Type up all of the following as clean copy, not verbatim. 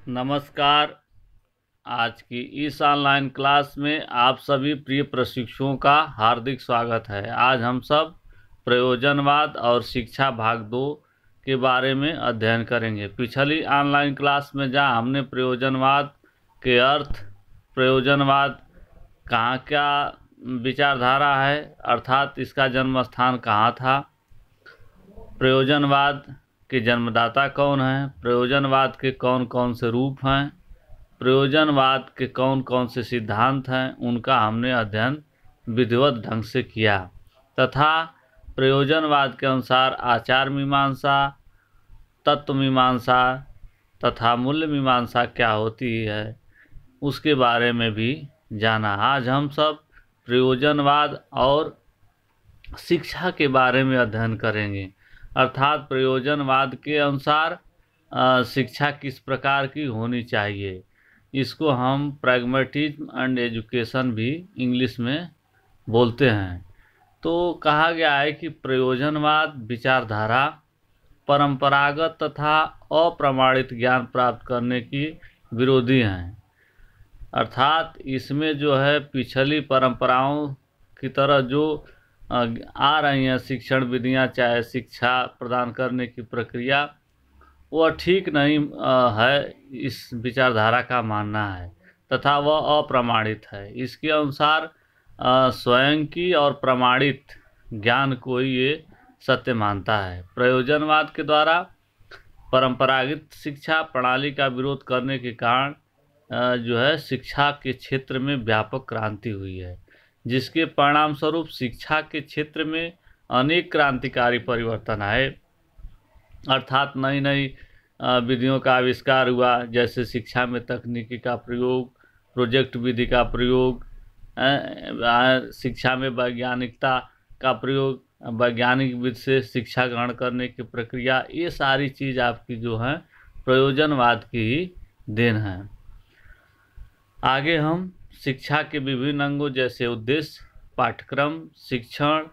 नमस्कार। आज की इस ऑनलाइन क्लास में आप सभी प्रिय प्रशिक्षुओं का हार्दिक स्वागत है। आज हम सब प्रयोजनवाद और शिक्षा भाग 2 के बारे में अध्ययन करेंगे। पिछली ऑनलाइन क्लास में जहां हमने प्रयोजनवाद के अर्थ, प्रयोजनवाद कहाँ क्या विचारधारा है, अर्थात इसका जन्म स्थान कहाँ था, प्रयोजनवाद के जन्मदाता कौन हैं, प्रयोजनवाद के कौन कौन से रूप हैं, प्रयोजनवाद के कौन कौन से सिद्धांत हैं, उनका हमने अध्ययन विधिवत ढंग से किया तथा प्रयोजनवाद के अनुसार आचार मीमांसा, तत्व मीमांसा तथा मूल्य मीमांसा क्या होती है उसके बारे में भी जाना। आज हम सब प्रयोजनवाद और शिक्षा के बारे में अध्ययन करेंगे, अर्थात प्रयोजनवाद के अनुसार शिक्षा किस प्रकार की होनी चाहिए। इसको हम प्रैग्मेटिज्म एंड एजुकेशन भी इंग्लिश में बोलते हैं। तो कहा गया है कि प्रयोजनवाद विचारधारा परंपरागत तथा अप्रमाणित ज्ञान प्राप्त करने की विरोधी हैं, अर्थात इसमें जो है पिछली परंपराओं की तरह जो आ रही हैं शिक्षण विधियां, चाहे शिक्षा प्रदान करने की प्रक्रिया, वह ठीक नहीं है, इस विचारधारा का मानना है तथा वह अप्रमाणित है। इसके अनुसार स्वयं की और प्रमाणित ज्ञान को ही ये सत्य मानता है। प्रयोजनवाद के द्वारा परंपरागत शिक्षा प्रणाली का विरोध करने के कारण जो है शिक्षा के क्षेत्र में व्यापक क्रांति हुई है, जिसके परिणाम स्वरूप शिक्षा के क्षेत्र में अनेक क्रांतिकारी परिवर्तन आए, अर्थात नई नई विधियों का आविष्कार हुआ। जैसे शिक्षा में तकनीकी का प्रयोग, प्रोजेक्ट विधि का प्रयोग, शिक्षा में वैज्ञानिकता का प्रयोग, वैज्ञानिक विधि से शिक्षा ग्रहण करने की प्रक्रिया, ये सारी चीज़ आपकी जो है प्रयोजनवाद की ही देन है। आगे हम शिक्षा के विभिन्न अंगों जैसे उद्देश्य, पाठ्यक्रम, शिक्षण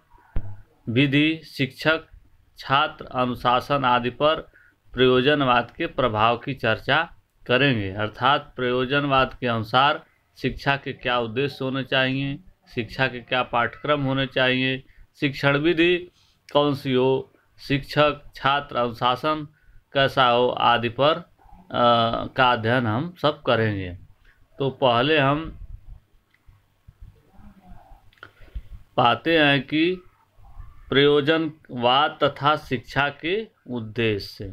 विधि, शिक्षक, छात्र, अनुशासन आदि पर प्रयोजनवाद के प्रभाव की चर्चा करेंगे। अर्थात प्रयोजनवाद के अनुसार शिक्षा के क्या उद्देश्य होने चाहिए, शिक्षा के क्या पाठ्यक्रम होने चाहिए, शिक्षण विधि कौन सी हो, शिक्षक, छात्र, अनुशासन कैसा हो आदि पर का अध्ययन हम सब करेंगे। तो पहले हम पाते हैं कि प्रयोजनवाद तथा शिक्षा के उद्देश्य,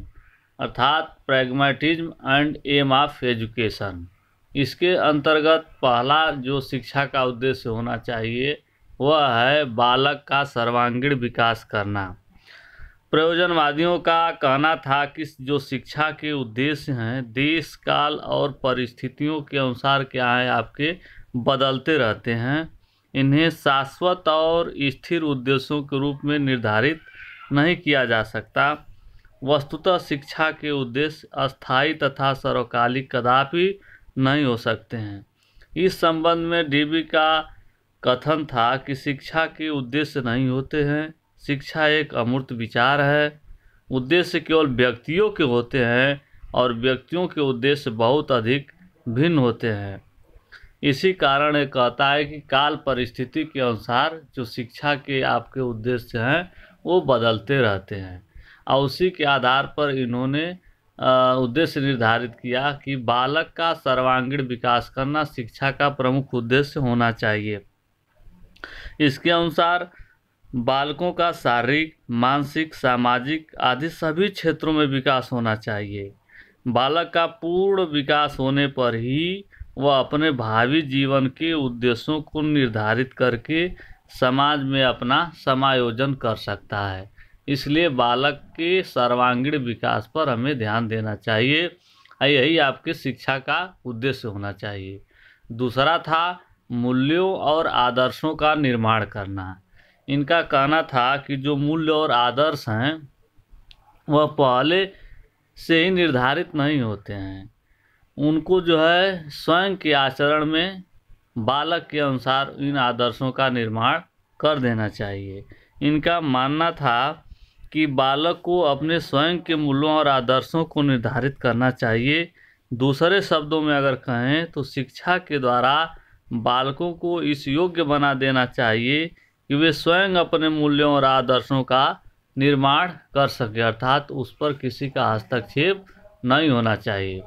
अर्थात pragmatism and aim of education. इसके अंतर्गत पहला जो शिक्षा का उद्देश्य होना चाहिए वह है बालक का सर्वांगीण विकास करना। प्रयोजनवादियों का कहना था कि जो शिक्षा के उद्देश्य हैं देश काल और परिस्थितियों के अनुसार क्या है आपके बदलते रहते हैं, इन्हें शाश्वत और स्थिर उद्देश्यों के रूप में निर्धारित नहीं किया जा सकता। वस्तुतः शिक्षा के उद्देश्य अस्थायी तथा सर्वकालिक कदापि नहीं हो सकते हैं। इस संबंध में डीबी का कथन था कि शिक्षा के उद्देश्य नहीं होते हैं, शिक्षा एक अमूर्त विचार है। उद्देश्य केवल व्यक्तियों के होते हैं और व्यक्तियों के उद्देश्य बहुत अधिक भिन्न होते हैं। इसी कारण ये कहता है कि काल परिस्थिति के अनुसार जो शिक्षा के आपके उद्देश्य हैं वो बदलते रहते हैं, और उसी के आधार पर इन्होंने उद्देश्य निर्धारित किया कि बालक का सर्वांगीण विकास करना शिक्षा का प्रमुख उद्देश्य होना चाहिए। इसके अनुसार बालकों का शारीरिक, मानसिक, सामाजिक आदि सभी क्षेत्रों में विकास होना चाहिए। बालक का पूर्ण विकास होने पर ही वह अपने भावी जीवन के उद्देश्यों को निर्धारित करके समाज में अपना समायोजन कर सकता है। इसलिए बालक के सर्वांगीण विकास पर हमें ध्यान देना चाहिए, यही आपके शिक्षा का उद्देश्य होना चाहिए। दूसरा था मूल्यों और आदर्शों का निर्माण करना। इनका कहना था कि जो मूल्य और आदर्श हैं वह पहले से ही निर्धारित नहीं होते हैं, उनको जो है स्वयं के आचरण में बालक के अनुसार इन आदर्शों का निर्माण कर देना चाहिए। इनका मानना था कि बालक को अपने स्वयं के मूल्यों और आदर्शों को निर्धारित करना चाहिए, दूसरे शब्दों में अगर कहें तो शिक्षा के द्वारा बालकों को इस योग्य बना देना चाहिए कि वे स्वयं अपने मूल्यों और आदर्शों का निर्माण कर सके, अर्थात उस पर किसी का हस्तक्षेप नहीं होना चाहिए।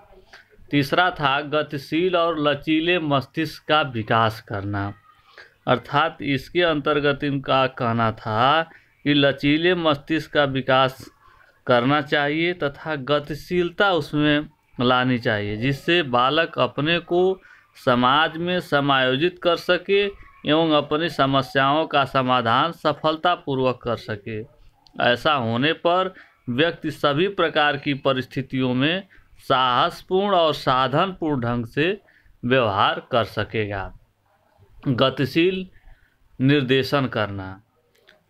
तीसरा था गतिशील और लचीले मस्तिष्क का विकास करना, अर्थात इसके अंतर्गत इनका कहना था कि लचीले मस्तिष्क का विकास करना चाहिए तथा गतिशीलता उसमें लानी चाहिए, जिससे बालक अपने को समाज में समायोजित कर सके एवं अपनी समस्याओं का समाधान सफलतापूर्वक कर सके। ऐसा होने पर व्यक्ति सभी प्रकार की परिस्थितियों में साहसपूर्ण और साधनपूर्ण ढंग से व्यवहार कर सकेगा। गतिशील निर्देशन करना,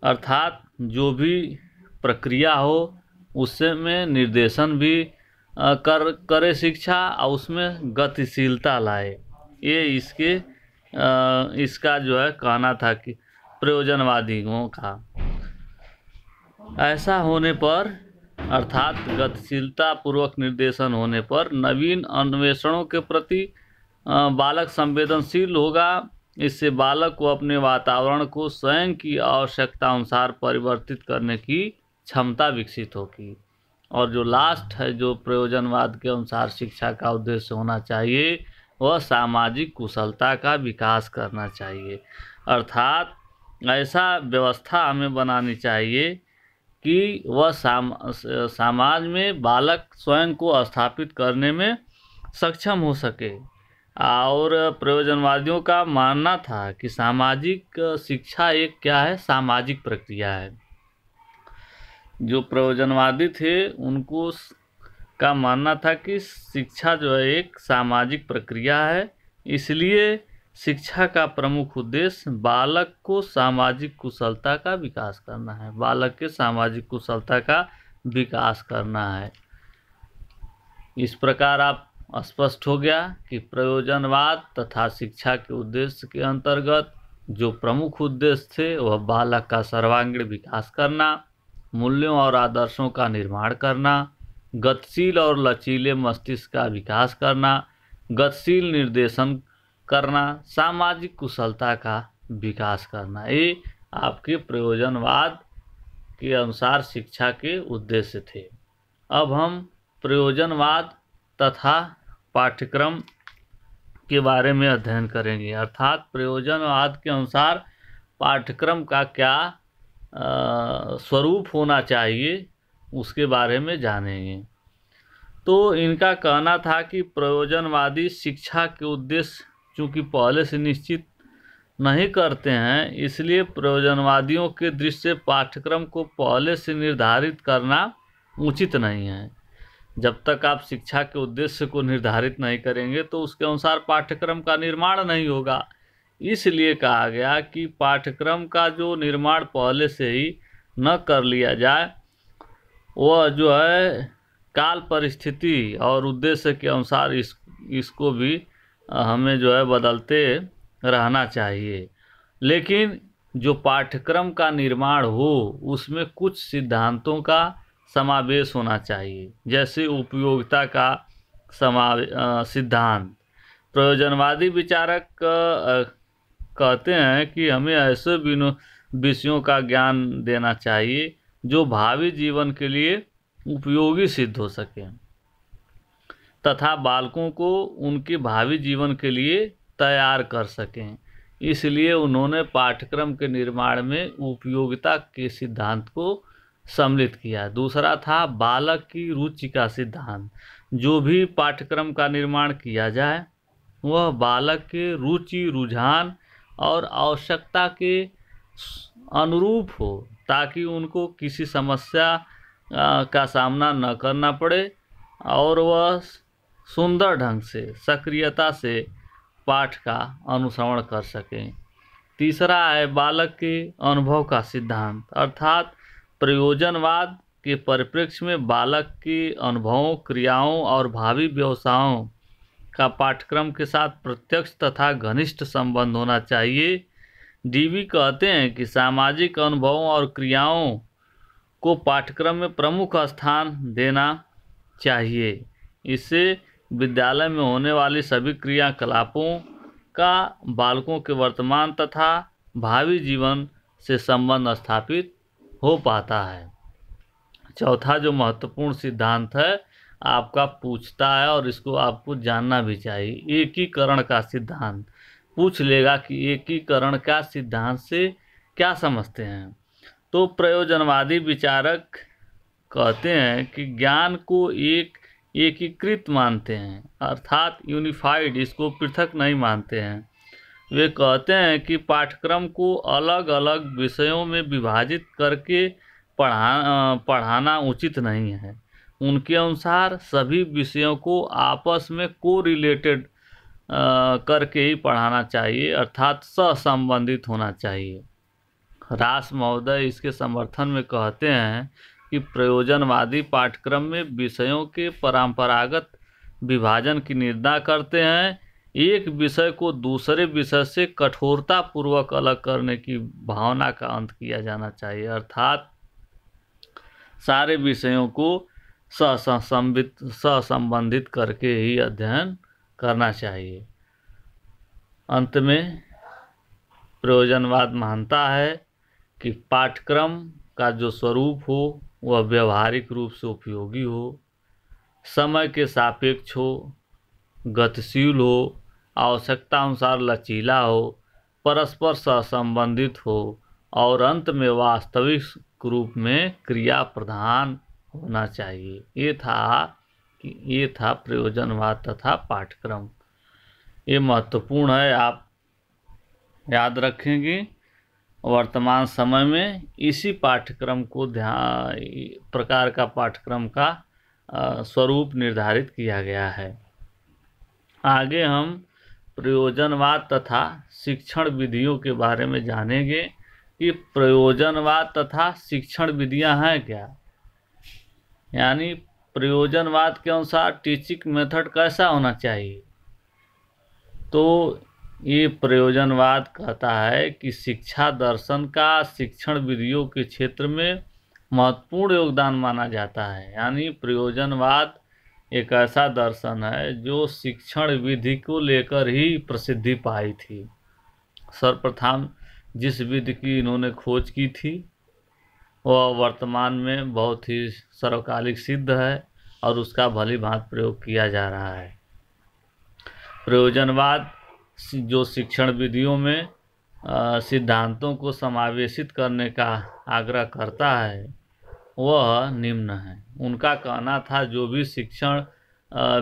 अर्थात जो भी प्रक्रिया हो उससे में निर्देशन भी करे शिक्षा और उसमें गतिशीलता लाए। ये इसका जो है कहना था कि प्रयोजनवादियों का। ऐसा होने पर अर्थात गतिशीलता पूर्वक निर्देशन होने पर नवीन अन्वेषणों के प्रति बालक संवेदनशील होगा। इससे बालक को अपने वातावरण को स्वयं की आवश्यकता अनुसार परिवर्तित करने की क्षमता विकसित होगी। और जो लास्ट है, जो प्रयोजनवाद के अनुसार शिक्षा का उद्देश्य होना चाहिए, वह सामाजिक कुशलता का विकास करना चाहिए, अर्थात ऐसा व्यवस्था हमें बनानी चाहिए कि वह समाज में बालक स्वयं को स्थापित करने में सक्षम हो सके। और प्रयोजनवादियों का मानना था कि सामाजिक शिक्षा एक क्या है, सामाजिक प्रक्रिया है। जो प्रयोजनवादी थे उनको का मानना था कि शिक्षा जो है एक सामाजिक प्रक्रिया है, इसलिए शिक्षा का प्रमुख उद्देश्य बालक को सामाजिक कुशलता का विकास करना है, बालक के सामाजिक कुशलता का विकास करना है। इस प्रकार आप स्पष्ट हो गया कि प्रयोजनवाद तथा शिक्षा के उद्देश्य के अंतर्गत जो प्रमुख उद्देश्य थे वह बालक का सर्वांगीण विकास करना, मूल्यों और आदर्शों का निर्माण करना, गतिशील और लचीले मस्तिष्क का विकास करना, गतिशील निर्देशन करना, सामाजिक कुशलता का विकास करना, ये आपके प्रयोजनवाद के अनुसार शिक्षा के उद्देश्य थे। अब हम प्रयोजनवाद तथा पाठ्यक्रम के बारे में अध्ययन करेंगे, अर्थात प्रयोजनवाद के अनुसार पाठ्यक्रम का क्या स्वरूप होना चाहिए उसके बारे में जानेंगे। तो इनका कहना था कि प्रयोजनवादी शिक्षा के उद्देश्य चूँकि पहले से निश्चित नहीं करते हैं, इसलिए प्रयोजनवादियों के दृष्टि से पाठ्यक्रम को पहले से निर्धारित करना उचित नहीं है। जब तक आप शिक्षा के उद्देश्य को निर्धारित नहीं करेंगे तो उसके अनुसार पाठ्यक्रम का निर्माण नहीं होगा। इसलिए कहा गया कि पाठ्यक्रम का जो निर्माण पहले से ही न कर लिया जाए, वह जो है काल परिस्थिति और उद्देश्य के अनुसार इसको भी हमें जो है बदलते रहना चाहिए। लेकिन जो पाठ्यक्रम का निर्माण हो उसमें कुछ सिद्धांतों का समावेश होना चाहिए, जैसे उपयोगिता का सिद्धांत। प्रयोजनवादी विचारक कहते हैं कि हमें ऐसे विषयों का ज्ञान देना चाहिए जो भावी जीवन के लिए उपयोगी सिद्ध हो सके तथा बालकों को उनके भावी जीवन के लिए तैयार कर सकें। इसलिए उन्होंने पाठ्यक्रम के निर्माण में उपयोगिता के सिद्धांत को सम्मिलित किया। दूसरा था बालक की रुचि का सिद्धांत। जो भी पाठ्यक्रम का निर्माण किया जाए वह बालक के रुचि, रुझान और आवश्यकता के अनुरूप हो, ताकि उनको किसी समस्या का सामना न करना पड़े और वह सुंदर ढंग से, सक्रियता से पाठ का अनुसरण कर सकें। तीसरा है बालक के अनुभव का सिद्धांत, अर्थात प्रयोजनवाद के परिप्रेक्ष्य में बालक के अनुभवों, क्रियाओं और भावी व्यवसायों का पाठ्यक्रम के साथ प्रत्यक्ष तथा घनिष्ठ संबंध होना चाहिए। डीवी कहते हैं कि सामाजिक अनुभवों और क्रियाओं को पाठ्यक्रम में प्रमुख स्थान देना चाहिए। इससे विद्यालय में होने वाली सभी क्रियाकलापों का बालकों के वर्तमान तथा भावी जीवन से संबंध स्थापित हो पाता है। चौथा जो महत्वपूर्ण सिद्धांत है आपका पूछता है और इसको आपको जानना भी चाहिए, एकीकरण का सिद्धांत। पूछ लेगा कि एकीकरण का सिद्धांत से क्या समझते हैं। तो प्रयोजनवादी विचारक कहते हैं कि ज्ञान को एक एकीकृत मानते हैं, अर्थात यूनिफाइड, इसको पृथक नहीं मानते हैं। वे कहते हैं कि पाठ्यक्रम को अलग अलग विषयों में विभाजित करके पढ़ाना उचित नहीं है। उनके अनुसार सभी विषयों को आपस में कोरिलेटेड करके ही पढ़ाना चाहिए, अर्थात सहसंबंधित होना चाहिए। रास महोदय इसके समर्थन में कहते हैं कि प्रयोजनवादी पाठ्यक्रम में विषयों के परंपरागत विभाजन की निंदा करते हैं। एक विषय को दूसरे विषय से कठोरता पूर्वक अलग करने की भावना का अंत किया जाना चाहिए, अर्थात सारे विषयों को सहसंबंधित करके ही अध्ययन करना चाहिए। अंत में प्रयोजनवाद मानता है कि पाठ्यक्रम का जो स्वरूप हो वह व्यवहारिक रूप से उपयोगी हो, समय के सापेक्ष हो, गतिशील हो, आवश्यकता अनुसार लचीला हो, परस्पर सहसंबंधित हो और अंत में वास्तविक रूप में क्रिया प्रधान होना चाहिए। ये था प्रयोजनवाद तथा पाठ्यक्रम। ये महत्वपूर्ण है, आप याद रखेंगे। वर्तमान समय में इसी पाठ्यक्रम को प्रकार का पाठ्यक्रम का स्वरूप निर्धारित किया गया है। आगे हम प्रयोजनवाद तथा शिक्षण विधियों के बारे में जानेंगे कि प्रयोजनवाद तथा शिक्षण विधियां हैं क्या। यानी प्रयोजनवाद के अनुसार टीचिंग मेथड कैसा होना चाहिए। तो ये प्रयोजनवाद कहता है कि शिक्षा दर्शन का शिक्षण विधियों के क्षेत्र में महत्वपूर्ण योगदान माना जाता है। यानी प्रयोजनवाद एक ऐसा दर्शन है जो शिक्षण विधि को लेकर ही प्रसिद्धि पाई थी। सर्वप्रथम जिस विधि की इन्होंने खोज की थी वह वर्तमान में बहुत ही सर्वकालिक सिद्ध है और उसका भली भांति प्रयोग किया जा रहा है। प्रयोजनवाद जो शिक्षण विधियों में सिद्धांतों को समावेशित करने का आग्रह करता है वह निम्न है। उनका कहना था जो भी शिक्षण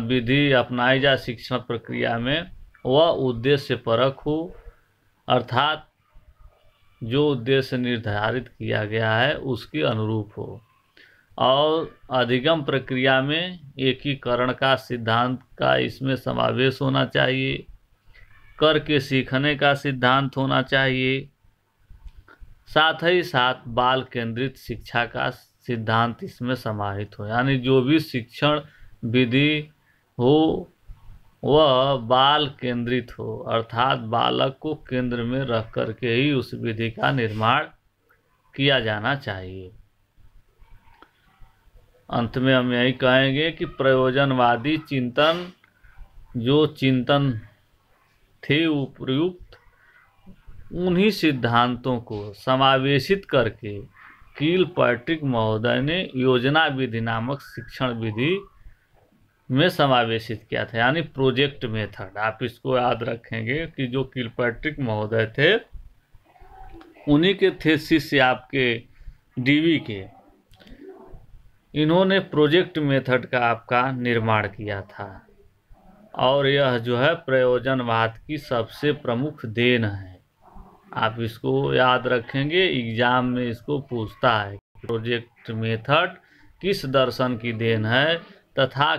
विधि अपनाई जाए शिक्षण प्रक्रिया में वह उद्देश्य परक हो, अर्थात जो उद्देश्य निर्धारित किया गया है उसके अनुरूप हो, और अधिगम प्रक्रिया में एकीकरण का सिद्धांत का इसमें समावेश होना चाहिए। करके सीखने का सिद्धांत होना चाहिए। साथ ही साथ बाल केंद्रित शिक्षा का सिद्धांत इसमें समाहित हो। यानी जो भी शिक्षण विधि हो वह बाल केंद्रित हो, अर्थात बालक को केंद्र में रख करके ही उस विधि का निर्माण किया जाना चाहिए। अंत में हम यही कहेंगे कि प्रयोजनवादी चिंतन जो चिंतन थे उपयुक्त उन्हीं सिद्धांतों को समावेशित करके किलपैट्रिक महोदय ने योजना विधि नामक शिक्षण विधि में समावेशित किया था, यानी प्रोजेक्ट मेथड। आप इसको याद रखेंगे कि जो किलपैट्रिक महोदय थे उन्हीं के थे शिष्य आपके डीवी के। इन्होंने प्रोजेक्ट मेथड का आपका निर्माण किया था और यह जो है प्रयोजनवाद की सबसे प्रमुख देन है। आप इसको याद रखेंगे, एग्जाम में इसको पूछता है प्रोजेक्ट मेथड किस दर्शन की देन है तथा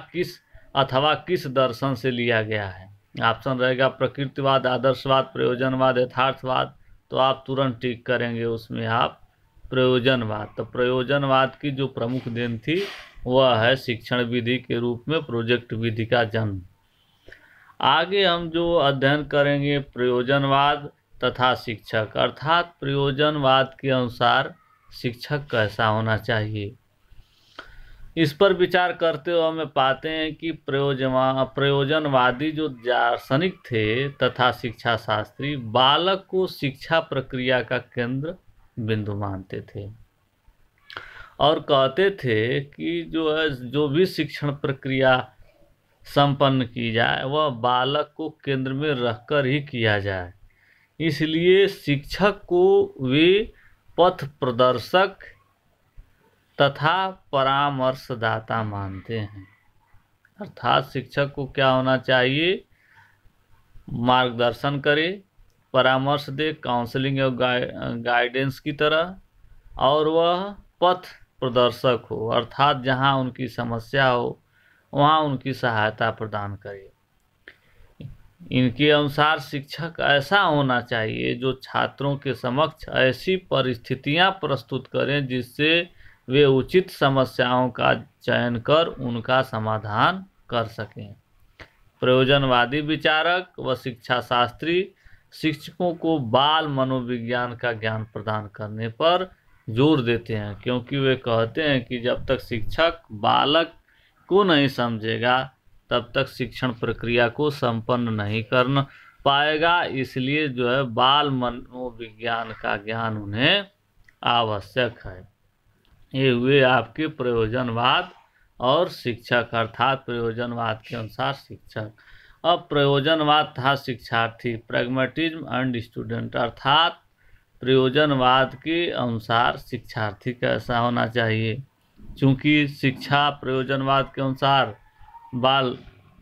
किस दर्शन से लिया गया है। ऑप्शन रहेगा प्रकृतिवाद, आदर्शवाद, प्रयोजनवाद, यथार्थवाद। तो आप तुरंत टिक करेंगे उसमें आप प्रयोजनवाद। तो प्रयोजनवाद की जो प्रमुख देन थी वह है शिक्षण विधि के रूप में प्रोजेक्ट विधि का जन्म। आगे हम जो अध्ययन करेंगे प्रयोजनवाद तथा शिक्षक, अर्थात प्रयोजनवाद के अनुसार शिक्षक कैसा होना चाहिए। इस पर विचार करते हुए हमें पाते हैं कि प्रयोजनवादी जो दार्शनिक थे तथा शिक्षा शास्त्री बालक को शिक्षा प्रक्रिया का केंद्र बिंदु मानते थे और कहते थे कि जो भी शिक्षण प्रक्रिया संपन्न की जाए वह बालक को केंद्र में रखकर ही किया जाए। इसलिए शिक्षक को वे पथ प्रदर्शक तथा परामर्शदाता मानते हैं। अर्थात शिक्षक को क्या होना चाहिए? मार्गदर्शन करे, परामर्श दे, काउंसलिंग और गाइडेंस की तरह, और वह पथ प्रदर्शक हो, अर्थात जहां उनकी समस्या हो वहां उनकी सहायता प्रदान करे। इनके अनुसार शिक्षक ऐसा होना चाहिए जो छात्रों के समक्ष ऐसी परिस्थितियां प्रस्तुत करें जिससे वे उचित समस्याओं का चयन कर उनका समाधान कर सकें। प्रयोजनवादी विचारक व शिक्षा शास्त्री शिक्षकों को बाल मनोविज्ञान का ज्ञान प्रदान करने पर जोर देते हैं, क्योंकि वे कहते हैं कि जब तक शिक्षक बालक को नहीं समझेगा तब तक शिक्षण प्रक्रिया को संपन्न नहीं कर पाएगा। इसलिए बाल मनोविज्ञान का ज्ञान उन्हें आवश्यक है। ये हुए आपके प्रयोजनवाद और शिक्षक, अर्थात प्रयोजनवाद के अनुसार शिक्षक। अब प्रयोजनवाद था शिक्षार्थी, प्रैग्मेटिज्म एंड स्टूडेंट, अर्थात प्रयोजनवाद के अनुसार शिक्षार्थी कैसा होना चाहिए। चूंकि शिक्षा प्रयोजनवाद के अनुसार बाल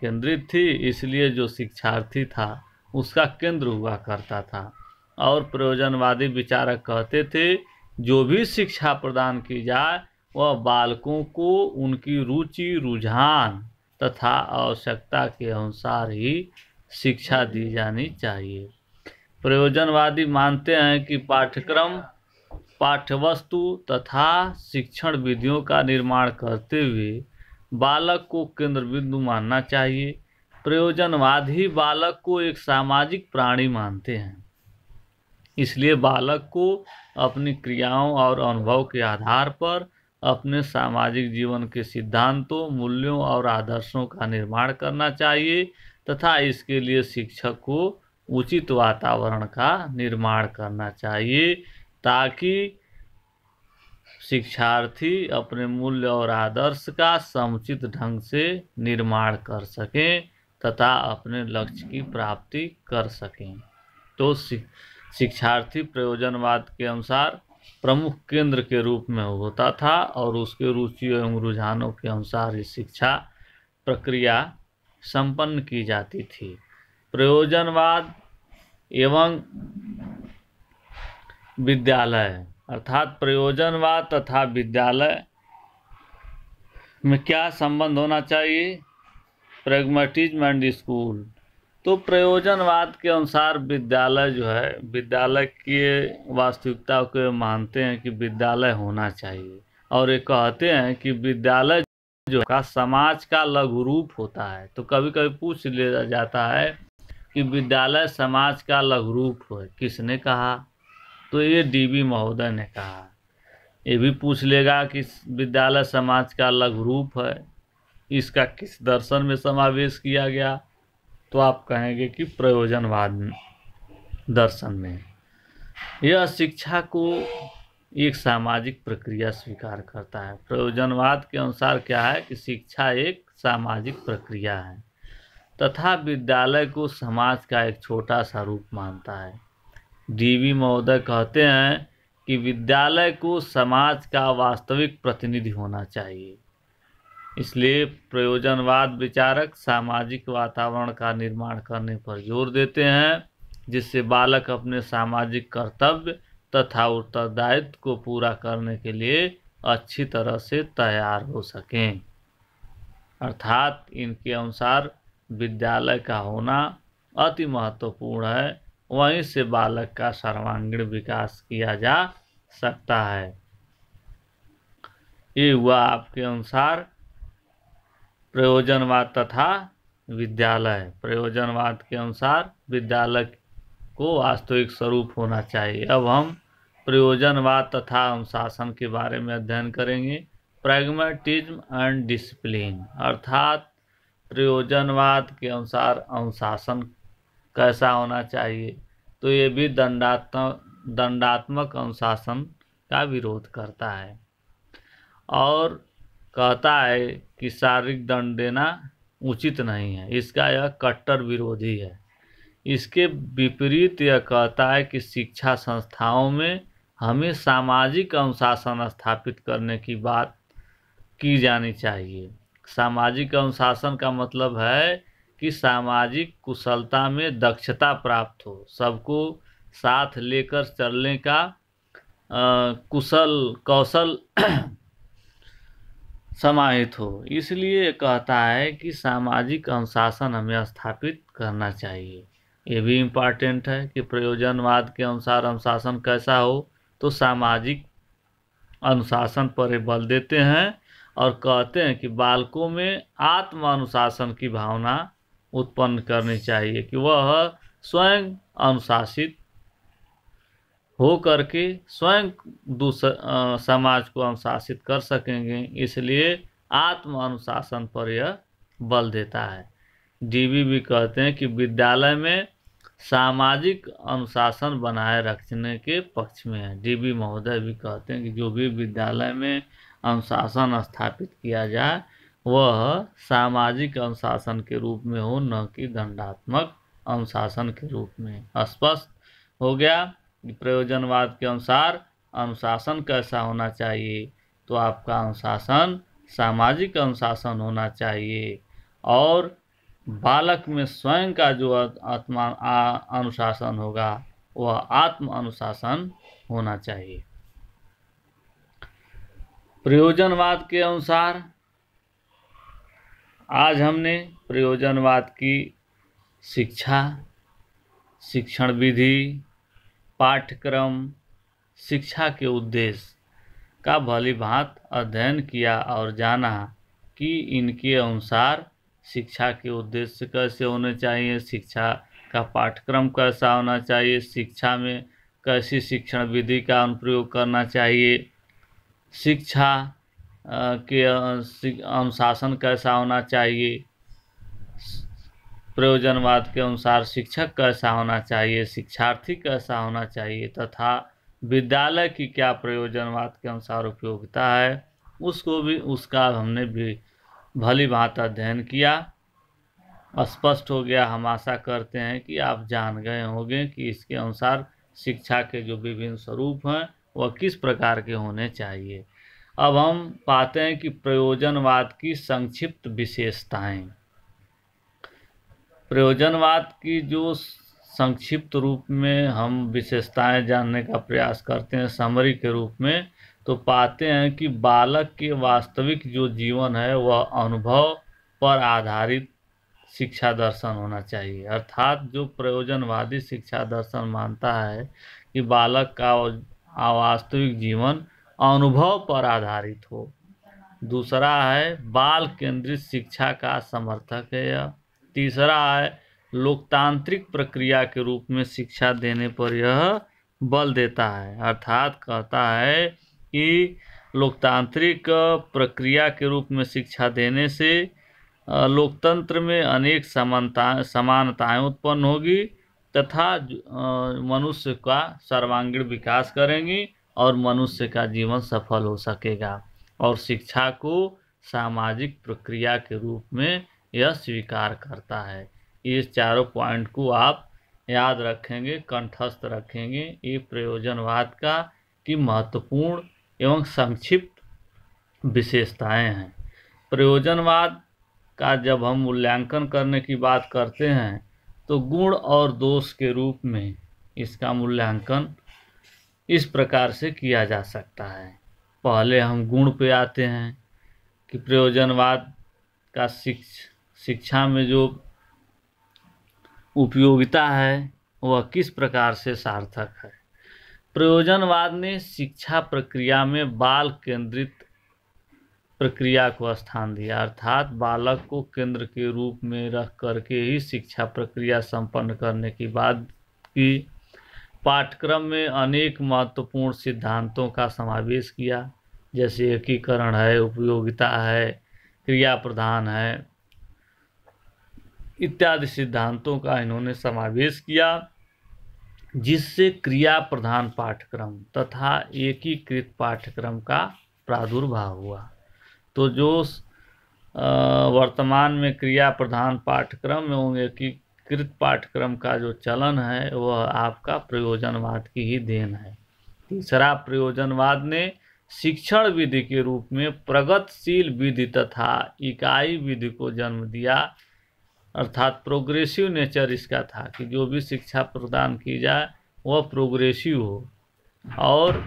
केंद्रित थी, इसलिए जो शिक्षार्थी था उसका केंद्र हुआ करता था। और प्रयोजनवादी विचारक कहते थे जो भी शिक्षा प्रदान की जाए वह बालकों को उनकी रुचि, रुझान तथा आवश्यकता के अनुसार ही शिक्षा दी जानी चाहिए। प्रयोजनवादी मानते हैं कि पाठ्यक्रम, पाठ्यवस्तु तथा शिक्षण विधियों का निर्माण करते हुए बालक को केंद्र बिंदु मानना चाहिए। प्रयोजनवाद ही बालक को एक सामाजिक प्राणी मानते हैं, इसलिए बालक को अपनी क्रियाओं और अनुभव के आधार पर अपने सामाजिक जीवन के सिद्धांतों, मूल्यों और आदर्शों का निर्माण करना चाहिए तथा इसके लिए शिक्षक को उचित वातावरण का निर्माण करना चाहिए ताकि शिक्षार्थी अपने मूल्य और आदर्श का समुचित ढंग से निर्माण कर सकें तथा अपने लक्ष्य की प्राप्ति कर सकें। तो शिक्षार्थी प्रयोजनवाद के अनुसार प्रमुख केंद्र के रूप में होता था और उसके रुचि एवं रुझानों के अनुसार ही शिक्षा प्रक्रिया संपन्न की जाती थी। प्रयोजनवाद एवं विद्यालय, अर्थात प्रयोजनवाद तथा विद्यालय में क्या संबंध होना चाहिए? Pragmatism and school. तो प्रयोजनवाद के अनुसार विद्यालय विद्यालय की वास्तविकता को मानते हैं कि विद्यालय होना चाहिए और ये कहते हैं कि विद्यालय का समाज का लघु रूप होता है। तो कभी कभी पूछ लिया जाता है कि विद्यालय समाज का लघु रूप है, किसने कहा? तो ये डीबी महोदय ने कहा। ये भी पूछ लेगा कि विद्यालय समाज का लघु रूप है, इसका किस दर्शन में समावेश किया गया? तो आप कहेंगे कि प्रयोजनवाद दर्शन में। यह शिक्षा को एक सामाजिक प्रक्रिया स्वीकार करता है। प्रयोजनवाद के अनुसार क्या है कि शिक्षा एक सामाजिक प्रक्रिया है तथा विद्यालय को समाज का एक छोटा सा रूप मानता है। डीवी महोदय कहते हैं कि विद्यालय को समाज का वास्तविक प्रतिनिधि होना चाहिए। इसलिए प्रयोजनवाद विचारक सामाजिक वातावरण का निर्माण करने पर जोर देते हैं जिससे बालक अपने सामाजिक कर्तव्य तथा उत्तरदायित्व को पूरा करने के लिए अच्छी तरह से तैयार हो सकें। अर्थात इनके अनुसार विद्यालय का होना अति महत्वपूर्ण है, वहीं से बालक का सर्वांगीण विकास किया जा सकता है। ये हुआ आपके अनुसार प्रयोजनवाद तथा विद्यालय। प्रयोजनवाद के अनुसार विद्यालय को वास्तविक स्वरूप होना चाहिए। अब हम प्रयोजनवाद तथा अनुशासन के बारे में अध्ययन करेंगे। प्रैग्मेटिज्म एंड डिसिप्लिन, अर्थात प्रयोजनवाद के अनुसार अनुशासन कैसा होना चाहिए, तो ये भी दंडात्मक अनुशासन का विरोध करता है और कहता है कि शारीरिक दंड देना उचित नहीं है, इसका यह कट्टर विरोधी है। इसके विपरीत यह कहता है कि शिक्षा संस्थाओं में हमें सामाजिक अनुशासन स्थापित करने की बात की जानी चाहिए। सामाजिक अनुशासन का मतलब है कि सामाजिक कुशलता में दक्षता प्राप्त हो, सबको साथ लेकर चलने का कौशल समाहित हो। इसलिए कहता है कि सामाजिक अनुशासन हमें स्थापित करना चाहिए। ये भी इम्पॉर्टेंट है कि प्रयोजनवाद के अनुसार अनुशासन कैसा हो, तो सामाजिक अनुशासन पर बल देते हैं और कहते हैं कि बालकों में आत्म अनुशासन की भावना उत्पन्न करनी चाहिए कि वह स्वयं अनुशासित हो करके स्वयं समाज को अनुशासित कर सकेंगे। इसलिए आत्म अनुशासन पर यह बल देता है। डीबी भी कहते हैं कि विद्यालय में सामाजिक अनुशासन बनाए रखने के पक्ष में है। डीबी महोदय भी कहते हैं कि जो भी विद्यालय में अनुशासन स्थापित किया जाए वह सामाजिक अनुशासन के रूप में हो, न कि दंडात्मक अनुशासन के रूप में। स्पष्ट हो गया कि प्रयोजनवाद के अनुसार अनुशासन कैसा होना चाहिए, तो आपका अनुशासन सामाजिक अनुशासन होना चाहिए और बालक में स्वयं का जो आत्मा अनुशासन होगा वह आत्म अनुशासन होना चाहिए। प्रयोजनवाद के अनुसार आज हमने प्रयोजनवाद की शिक्षा, शिक्षण विधि, पाठ्यक्रम, शिक्षा के उद्देश्य का भलीभांति अध्ययन किया और जाना कि इनके अनुसार शिक्षा के उद्देश्य कैसे होने चाहिए, शिक्षा का पाठ्यक्रम कैसा होना चाहिए, शिक्षा में कैसी शिक्षण विधि का अनुप्रयोग करना चाहिए, शिक्षा के अनुशासन कैसा होना चाहिए, प्रयोजनवाद के अनुसार शिक्षक कैसा होना चाहिए, शिक्षार्थी कैसा होना चाहिए तथा विद्यालय की क्या प्रयोजनवाद के अनुसार उपयोगिता है, उसका हमने भी भली भांति अध्ययन किया। स्पष्ट हो गया। हम आशा करते हैं कि आप जान गए होंगे कि इसके अनुसार शिक्षा के जो विभिन्न स्वरूप हैं वह किस प्रकार के होने चाहिए। अब हम पाते हैं कि प्रयोजनवाद की संक्षिप्त विशेषताएं। प्रयोजनवाद की जो संक्षिप्त रूप में हम विशेषताएं जानने का प्रयास करते हैं समरी के रूप में, तो पाते हैं कि बालक के वास्तविक जो जीवन है वह अनुभव पर आधारित शिक्षा दर्शन होना चाहिए। अर्थात जो प्रयोजनवादी शिक्षा दर्शन मानता है कि बालक का वास्तविक जीवन अनुभव पर आधारित हो। दूसरा है बाल केंद्रित शिक्षा का समर्थक है यह। तीसरा है लोकतांत्रिक प्रक्रिया के रूप में शिक्षा देने पर यह बल देता है। अर्थात कहता है कि लोकतांत्रिक प्रक्रिया के रूप में शिक्षा देने से लोकतंत्र में अनेक समानताएं उत्पन्न होगी तथा मनुष्य का सर्वांगीण विकास करेंगी और मनुष्य का जीवन सफल हो सकेगा। और शिक्षा को सामाजिक प्रक्रिया के रूप में यह स्वीकार करता है। इस चारों पॉइंट को आप याद रखेंगे, कंठस्थ रखेंगे। ये प्रयोजनवाद का की महत्वपूर्ण एवं संक्षिप्त विशेषताएं हैं। प्रयोजनवाद का जब हम मूल्यांकन करने की बात करते हैं तो गुण और दोष के रूप में इसका मूल्यांकन इस प्रकार से किया जा सकता है। पहले हम गुण पे आते हैं कि प्रयोजनवाद का शिक्षा में जो उपयोगिता है वह किस प्रकार से सार्थक है। प्रयोजनवाद ने शिक्षा प्रक्रिया में बाल केंद्रित प्रक्रिया को स्थान दिया। अर्थात बालक को केंद्र के रूप में रख करके ही शिक्षा प्रक्रिया संपन्न करने की बात की। पाठ्यक्रम में अनेक महत्वपूर्ण सिद्धांतों का समावेश किया। जैसे एकीकरण है, उपयोगिता है, क्रिया प्रधान है इत्यादि सिद्धांतों का इन्होंने समावेश किया, जिससे क्रिया प्रधान पाठ्यक्रम तथा एकीकृत पाठ्यक्रम का प्रादुर्भाव हुआ। तो जो वर्तमान में क्रिया प्रधान पाठ्यक्रम एवं एकीकृत पाठ्यक्रम का जो चलन है वह आपका प्रयोजनवाद की ही देन है। तीसरा, प्रयोजनवाद ने शिक्षण विधि के रूप में प्रगतिशील विधि तथा इकाई विधि को जन्म दिया, अर्थात प्रोग्रेसिव नेचर इसका था कि जो भी शिक्षा प्रदान की जाए वह प्रोग्रेसिव हो और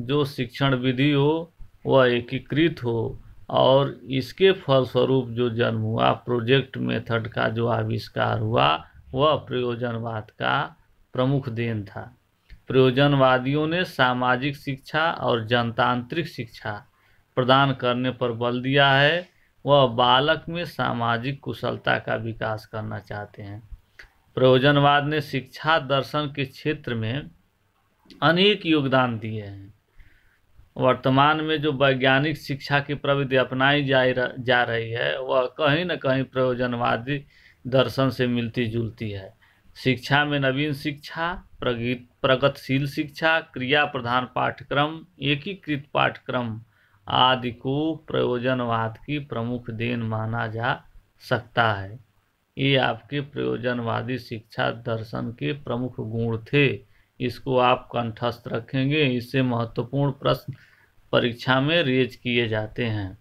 जो शिक्षण विधि हो वह एकीकृत हो, और इसके फलस्वरूप जो जन्म हुआ प्रोजेक्ट मेथड का जो आविष्कार हुआ वह प्रयोजनवाद का प्रमुख देन था। प्रयोजनवादियों ने सामाजिक शिक्षा और जनतांत्रिक शिक्षा प्रदान करने पर बल दिया है। वह बालक में सामाजिक कुशलता का विकास करना चाहते हैं। प्रयोजनवाद ने शिक्षा दर्शन के क्षेत्र में अनेक योगदान दिए हैं। वर्तमान में जो वैज्ञानिक शिक्षा की प्रविधि अपनाई जा रही है वह कहीं न कहीं प्रयोजनवादी दर्शन से मिलती जुलती है। शिक्षा में नवीन शिक्षा, प्रगतिशील शिक्षा, क्रिया प्रधान पाठ्यक्रम, एकीकृत पाठ्यक्रम आदि को प्रयोजनवाद की प्रमुख देन माना जा सकता है। ये आपके प्रयोजनवादी शिक्षा दर्शन के प्रमुख गुण थे। इसको आप कंठस्थ रखेंगे, इससे महत्वपूर्ण प्रश्न परीक्षा में रेज किए जाते हैं।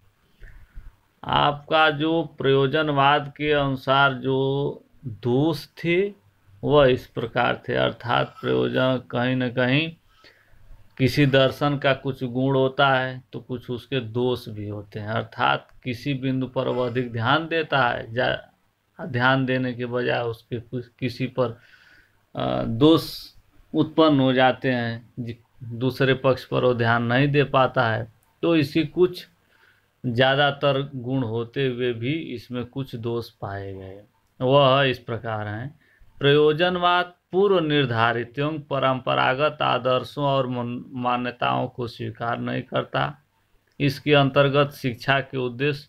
आपका जो प्रयोजनवाद के अनुसार जो दोष थे वह इस प्रकार थे, अर्थात प्रयोजन कहीं न कहीं किसी दर्शन का कुछ गुण होता है तो कुछ उसके दोष भी होते हैं, अर्थात किसी बिंदु पर वह अधिक ध्यान देता है, ध्यान देने के बजाय उसके किसी पर दोष उत्पन्न हो जाते हैं, दूसरे पक्ष पर वो ध्यान नहीं दे पाता है। तो इसी कुछ ज़्यादातर गुण होते हुए भी इसमें कुछ दोष पाए गए। वह इस प्रकार हैं। प्रयोजनवाद पूर्व निर्धारित एवं परंपरागत आदर्शों और मान्यताओं को स्वीकार नहीं करता। इसके अंतर्गत शिक्षा के उद्देश्य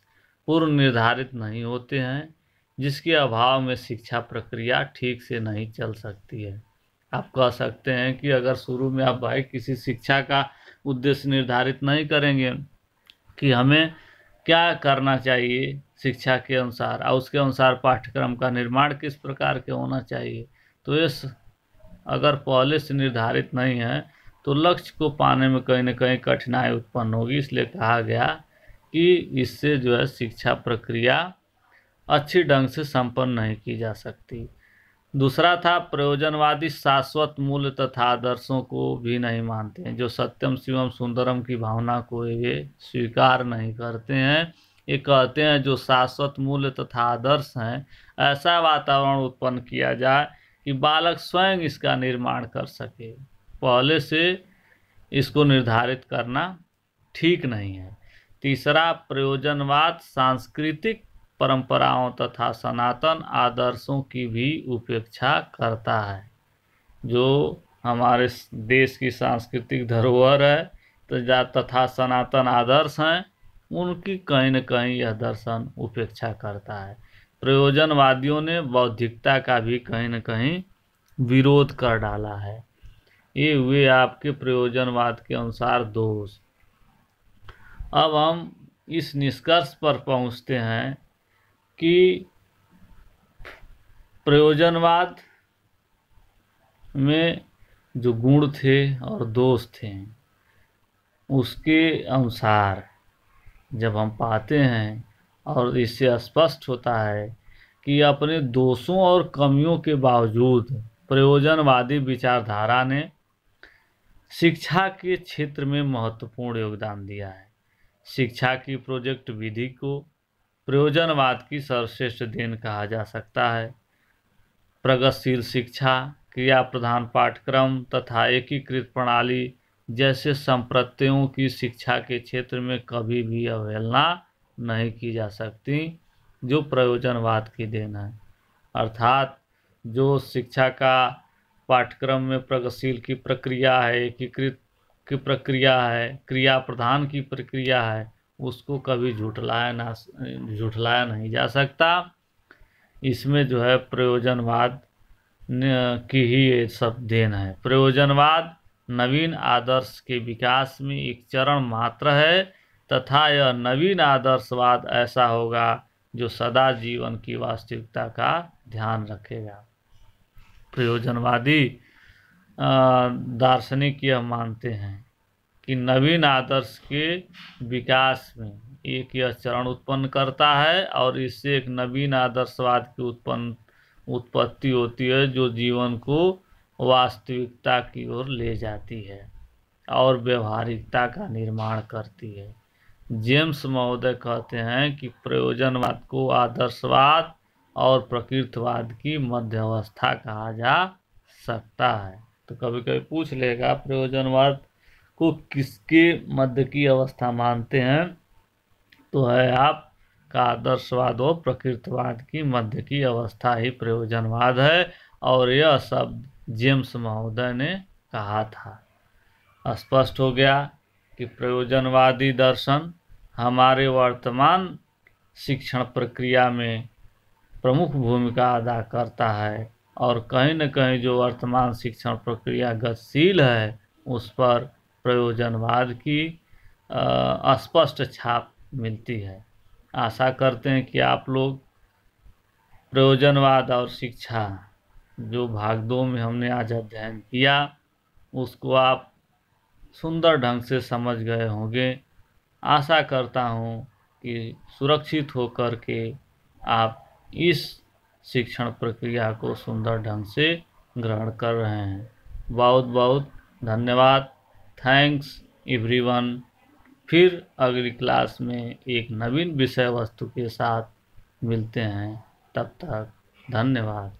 पूर्व निर्धारित नहीं होते हैं, जिसके अभाव में शिक्षा प्रक्रिया ठीक से नहीं चल सकती है। आप कह सकते हैं कि अगर शुरू में आप भाई किसी शिक्षा का उद्देश्य निर्धारित नहीं करेंगे कि हमें क्या करना चाहिए शिक्षा के अनुसार और उसके अनुसार पाठ्यक्रम का निर्माण किस प्रकार के होना चाहिए, तो ये अगर पहले से निर्धारित नहीं है तो लक्ष्य को पाने में कहीं न कहीं कठिनाई उत्पन्न होगी। इसलिए कहा गया कि इससे जो है शिक्षा प्रक्रिया अच्छी ढंग से संपन्न नहीं की जा सकती। दूसरा था, प्रयोजनवादी शाश्वत मूल्य तथा आदर्शों को भी नहीं मानते हैं। जो सत्यम शिवम सुंदरम की भावना को वे स्वीकार नहीं करते हैं। ये कहते हैं जो शाश्वत मूल्य तथा आदर्श हैं ऐसा वातावरण उत्पन्न किया जाए कि बालक स्वयं इसका निर्माण कर सके। पहले से इसको निर्धारित करना ठीक नहीं है। तीसरा, प्रयोजनवाद सांस्कृतिक परंपराओं तथा सनातन आदर्शों की भी उपेक्षा करता है। जो हमारे देश की सांस्कृतिक धरोहर है तथा सनातन आदर्श हैं उनकी कहीं न कहीं यह दर्शन उपेक्षा करता है। प्रयोजनवादियों ने बौद्धिकता का भी कहीं न कहीं विरोध कर डाला है। ये हुए आपके प्रयोजनवाद के अनुसार दोष। अब हम इस निष्कर्ष पर पहुंचते हैं कि प्रयोजनवाद में जो गुण थे और दोष थे उसके अनुसार जब हम पाते हैं और इससे स्पष्ट होता है कि अपने दोषों और कमियों के बावजूद प्रयोजनवादी विचारधारा ने शिक्षा के क्षेत्र में महत्वपूर्ण योगदान दिया है। शिक्षा की प्रोजेक्ट विधि को प्रयोजनवाद की सर्वश्रेष्ठ देन कहा जा सकता है। प्रगतिशील शिक्षा, क्रिया प्रधान पाठ्यक्रम तथा एकीकृत प्रणाली जैसे संप्रत्ययों की शिक्षा के क्षेत्र में कभी भी अवहेलना नहीं की जा सकती, जो प्रयोजनवाद की देन है। अर्थात जो शिक्षा का पाठ्यक्रम में प्रगतिशील की प्रक्रिया है, एकीकृत की प्रक्रिया है, क्रिया प्रधान की प्रक्रिया है, उसको कभी झुठलाया नहीं जा सकता। इसमें जो है प्रयोजनवाद की ही ये सब देन है। प्रयोजनवाद नवीन आदर्श के विकास में एक चरण मात्र है तथा यह नवीन आदर्शवाद ऐसा होगा जो सदा जीवन की वास्तविकता का ध्यान रखेगा। प्रयोजनवादी दार्शनिक यह मानते हैं कि नवीन आदर्श के विकास में एक यह चरण उत्पन्न करता है और इससे एक नवीन आदर्शवाद की उत्पत्ति होती है जो जीवन को वास्तविकता की ओर ले जाती है और व्यवहारिकता का निर्माण करती है। जेम्स महोदय कहते हैं कि प्रयोजनवाद को आदर्शवाद और प्रकृतिवाद की मध्य अवस्था कहा जा सकता है। तो कभी कभी पूछ लेगा प्रयोजनवाद को किसके मध्य की अवस्था मानते हैं, तो है आप का आदर्शवाद और प्रकृतिवाद की मध्य की अवस्था ही प्रयोजनवाद है। और यह शब्द जेम्स महोदय ने कहा था। स्पष्ट हो गया कि प्रयोजनवादी दर्शन हमारे वर्तमान शिक्षण प्रक्रिया में प्रमुख भूमिका अदा करता है और कहीं न कहीं जो वर्तमान शिक्षण प्रक्रिया गतिशील है उस पर प्रयोजनवाद की स्पष्ट छाप मिलती है। आशा करते हैं कि आप लोग प्रयोजनवाद और शिक्षा जो भाग 2 में हमने आज अध्ययन किया उसको आप सुंदर ढंग से समझ गए होंगे। आशा करता हूँ कि सुरक्षित होकर के आप इस शिक्षण प्रक्रिया को सुंदर ढंग से ग्रहण कर रहे हैं। बहुत बहुत धन्यवाद। Thanks everyone. फिर अगली क्लास में एक नवीन विषय वस्तु के साथ मिलते हैं। तब तक धन्यवाद।